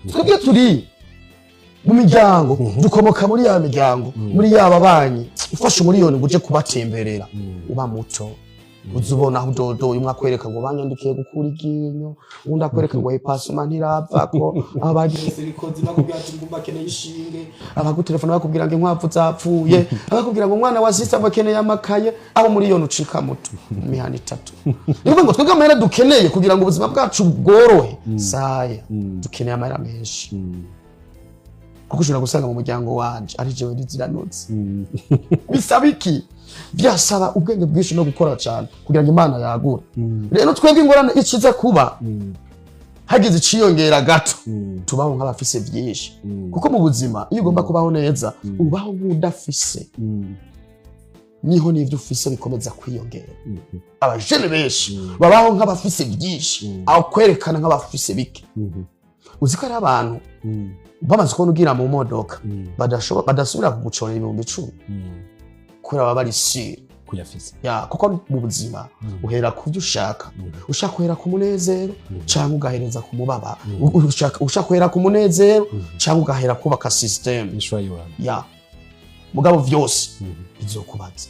twebwe turi mu miryango dukomoka muri ya miryango muri yaba banyi ufashe umuriyoni ngo uje kubatemberera uba muto uzubona aho dodo umwe akwereka ngo banyandikiye gukura iginyo undi akwereka ngo ipasuma ntiravako abagiye sirikozi bakubwira ati ngumba keneye ishinge abagutelefona bakubwira ngo inkwavu zapfuye abakubwira ngo umwana wa sister bakeneye amakaye aho umuriyoni ucika muto imihana 3 nivuga ngo twebwe amahera dukeneye kugira ngo ubuzima bwacu bworohe saya dukeneye amahera menshi kuko ushobora gusanga mu muryango wanje ari jewe ndiziranutse bisaba iki byasaba ubwenge bwinshi no gukora cyane kugira ngo Imana yagure rero twebwe ingorane ikiza kuba hagize iciyongera gato tubaho nk'abafise byinshi kuko mu buzima iyo ugomba kubaho neza ubaho nk'udafise niho n'ivyo ufise bikomeza kwiyongera abajene benshi babaho nk'abafise byinshi aho kwerekana nk'abafise bike uziko ari abantu bamaze kubona ugira mu modoka badasubira kugucorera 10,000 kubera baba bari siri kuyafise kuko mu buzima uhera kuvyo ushaka ushaka kuhera ku munezero cyangwa ugahereza ku mubaba ushaka kuhera ku munezero cyangwa ugahera kubaka system mugabo vyose bizokubaza